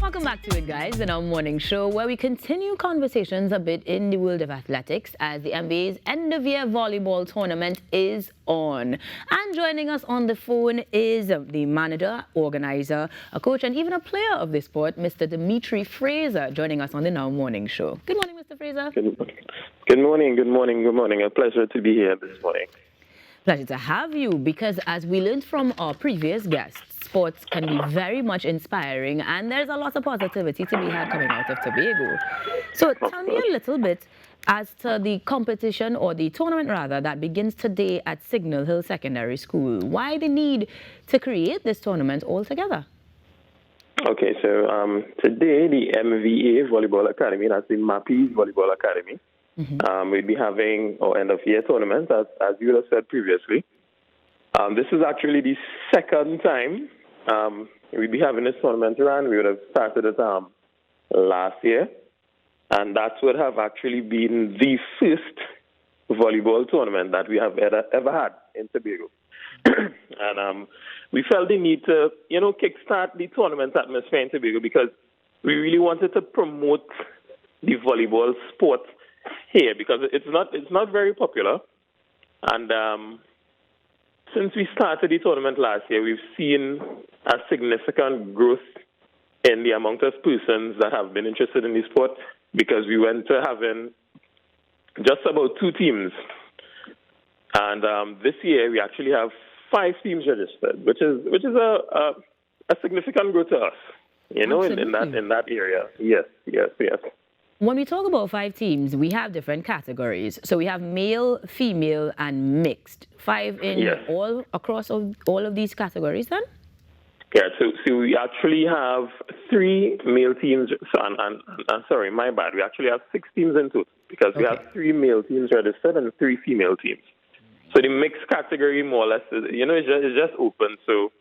Welcome back to it, guys, in our morning show where we continue conversations a bit in the world of athletics as the MVA's end-of-year volleyball tournament is on. And joining us on the phone is the manager, organizer, a coach, and even a player of the sport, Mr. Dimitri Fraser, joining us on the Now Morning Show. Good morning, Mr. Fraser. Good morning. A pleasure to be here this morning. Pleasure to have you, because as we learned from our previous guests, sports can be very much inspiring and there's a lot of positivity to be had coming out of Tobago. So tell me a little bit as to the competition, or the tournament rather, that begins today at Signal Hill Secondary School. Why the need to create this tournament altogether? Okay, so today the MVA Volleyball Academy, that's the MAPI's Volleyball Academy, we'll be having our end-of-year tournament, as you have said previously. This is actually the second time we'll be having this tournament run. We would have started it last year, and that would have actually been the first volleyball tournament that we have ever had in Tobago. And we felt the need to, kickstart the tournament atmosphere in Tobago because we really wanted to promote the volleyball sport here because it's not very popular. And since we started the tournament last year, we've seen a significant growth in the amount of persons that have been interested in the sport because we went to having just about 2 teams. And this year we actually have 5 teams registered, which is a significant growth to us, in that area. Yes. When we talk about 5 teams, we have different categories. So we have male, female, and mixed. 5 in all across all of these categories then? Yeah, so we actually have 3 male teams. Sorry, my bad. We actually have 6 teams in total because we have 3 male teams registered and 3 female teams. So the mixed category, more or less, is just open. So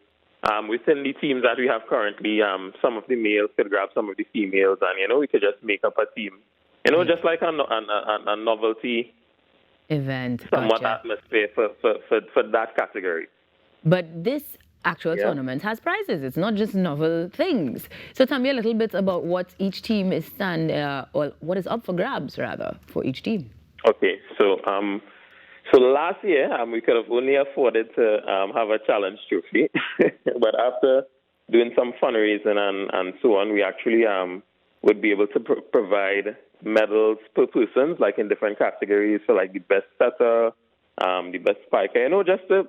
within the teams that we have currently, some of the males could grab some of the females, and we could just make up a team. Just like a novelty event, somewhat atmosphere for that category. But this actual tournament has prizes. It's not just novel things. So tell me a little bit about what each team is or what is up for grabs rather for each team. Okay, so last year, we could have only afforded to have a challenge trophy. But after doing some fundraising and so on, we actually would be able to provide medals per person, like in different categories, for like the best setter, the best spiker, just to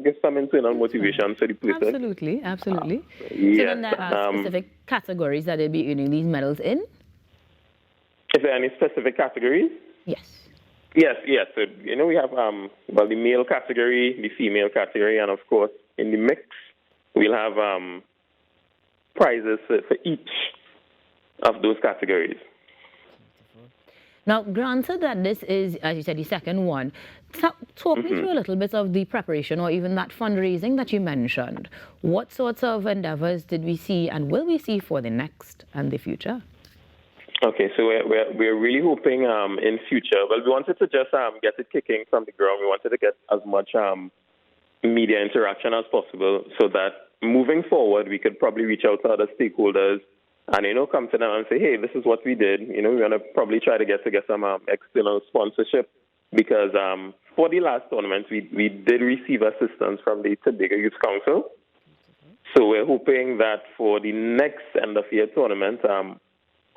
give some internal motivation to the person. Absolutely. So then there are specific categories that they'll be earning these medals in? Is there any specific categories? Yes. Yes. So, we have, the male category, the female category, and of course, in the mix, we'll have prizes for each of those categories. Now, granted that this is, as you said, the second one, talk me through a little bit of the preparation or even that fundraising that you mentioned. What sorts of endeavors did we see and will we see for the next and the future? Okay, so we're really hoping in future. Well, we wanted to just get it kicking from the ground. We wanted to get as much media interaction as possible, so that moving forward, we could probably reach out to other stakeholders and come to them and say, hey, this is what we did. We're gonna probably try to get some external sponsorship because for the last tournament, we did receive assistance from the Tobago Youth Council. So we're hoping that for the next end of year tournament.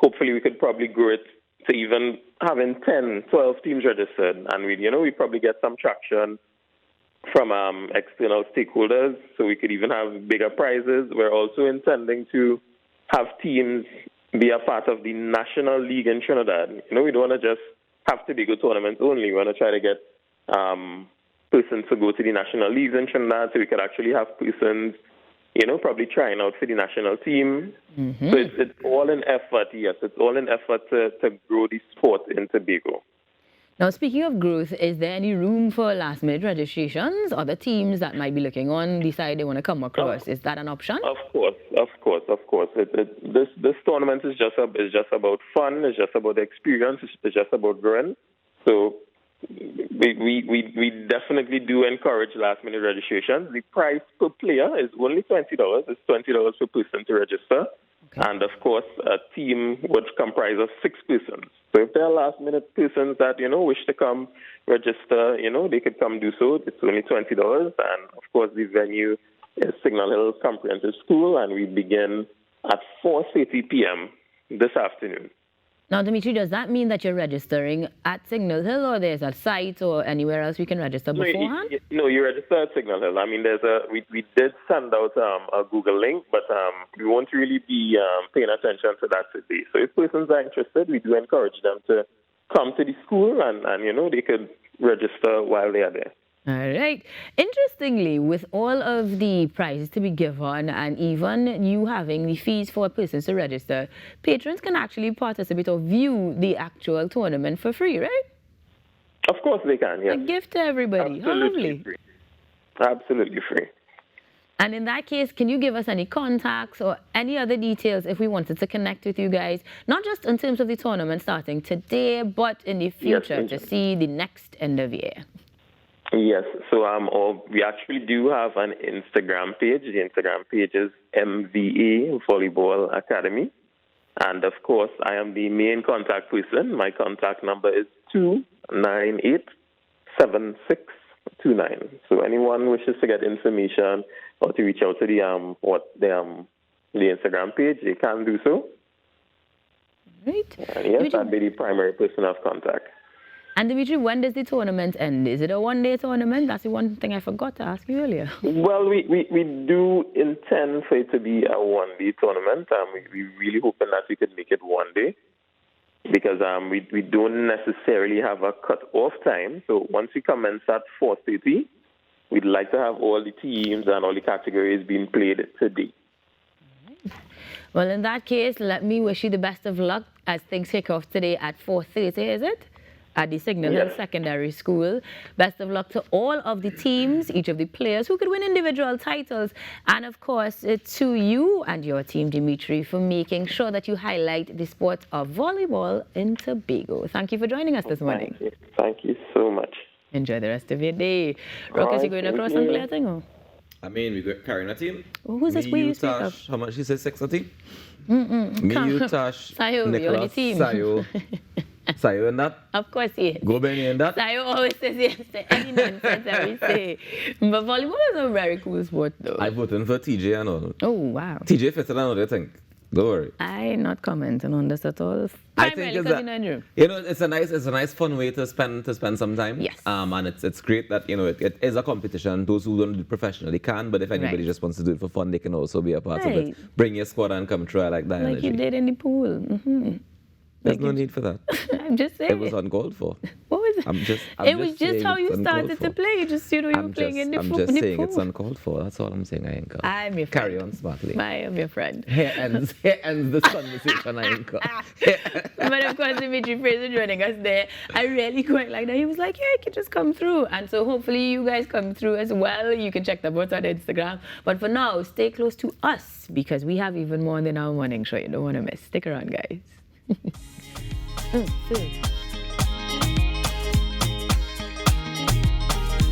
Hopefully, we could probably grow it to even having 10, 12 teams registered. And we probably get some traction from external stakeholders, so we could even have bigger prizes. We're also intending to have teams be a part of the National League in Trinidad. We don't want to just have Tobago tournaments only. We want to try to get persons to go to the National Leagues in Trinidad, so we could actually have persons probably trying out for the national team. So it's all an effort, it's all an effort to grow the sport in Tobago. Now, speaking of growth, is there any room for last-minute registrations? Other teams that might be looking on decide they want to come across. Is that an option? Of course. This tournament is just about fun. It's just about the experience. It's just about growing. So we definitely do encourage last-minute registrations. The price per player is only $20. It's $20 per person to register. And of course, a team would comprise of 6 persons. So if there are last-minute persons that, wish to come register, they could come do so. It's only $20. And of course, the venue is Signal Hill Comprehensive School, and we begin at 4:30 p.m. this afternoon. Now, Dimitri, does that mean that you're registering at Signal Hill, or there's a site or anywhere else we can register beforehand? No, you register at Signal Hill. I mean, we did send out a Google link, but we won't really be paying attention to that today. So if persons are interested, we do encourage them to come to the school, and they could register while they are there. All right. Interestingly, with all of the prizes to be given and even you having the fees for persons to register, patrons can actually participate or view the actual tournament for free, right? Of course they can, yes. A gift to everybody. Absolutely How lovely. free. Absolutely free. And in that case, can you give us any contacts or any other details if we wanted to connect with you guys, not just in terms of the tournament starting today, but in the future to see the next end of year? Yes, so we actually do have an Instagram page. The Instagram page is MVA Volleyball Academy. And of course, I am the main contact person. My contact number is 298-7629. So anyone wishes to get information or to reach out to the Instagram page, they can do so. Right. Yes, I'd be the primary person of contact. And Dimitri, when does the tournament end? Is it a one-day tournament? That's the one thing I forgot to ask you earlier. Well, we do intend for it to be a one-day tournament. We really hoping that we could make it one day because we don't necessarily have a cut-off time. So once we commence at 4:30, we'd like to have all the teams and all the categories being played today. Well, in that case, let me wish you the best of luck as things kick off today at 4:30, is it? At the Signal Hill Secondary School. Best of luck to all of the teams, each of the players who could win individual titles. And of course, to you and your team, Dimitri, for making sure that you highlight the sport of volleyball in Tobago. Thank you for joining us this morning. Thank you so much. Enjoy the rest of your day. Ruckus, you going across and play a thing? Or? I mean, we're carrying a team. Oh, who's this way you speak of? How much she said, 6 a team? Me, you, Tash, Sayo, Nicholas, team. Sayo. Sayo and that? Of course, yes. Go Benny and that? Sayo always says yes to any nonsense that we say. But volleyball is a very cool sport, though. I voted for TJ and all. Oh, wow. TJ fits it on, what do you think? Don't worry. I'm not commenting on this at all. I think it's a nice fun way to spend some time. Yes. And it's great that it is a competition. Those who don't do it professionally can, but if anybody just wants to do it for fun, they can also be a part of it. Bring your squad and come try like that. Like you did in the pool. Mm-hmm. There's no need for that. I'm just saying. It was uncalled for. What was it? It was just how you started to play. You just, you were playing in the pool. I'm just saying it's uncalled for. That's all I'm saying. I ain't called. I'm your friend. Carry on smartly. I am your friend. Here ends this conversation. I ain't called. But of course, Dimitri Fraser joining us there. I really quite like that. He was like, yeah, you can just come through. And so hopefully you guys come through as well. You can check them out on Instagram. But for now, stay close to us because we have even more than our morning show. You don't want to miss. Stick around, guys. Food.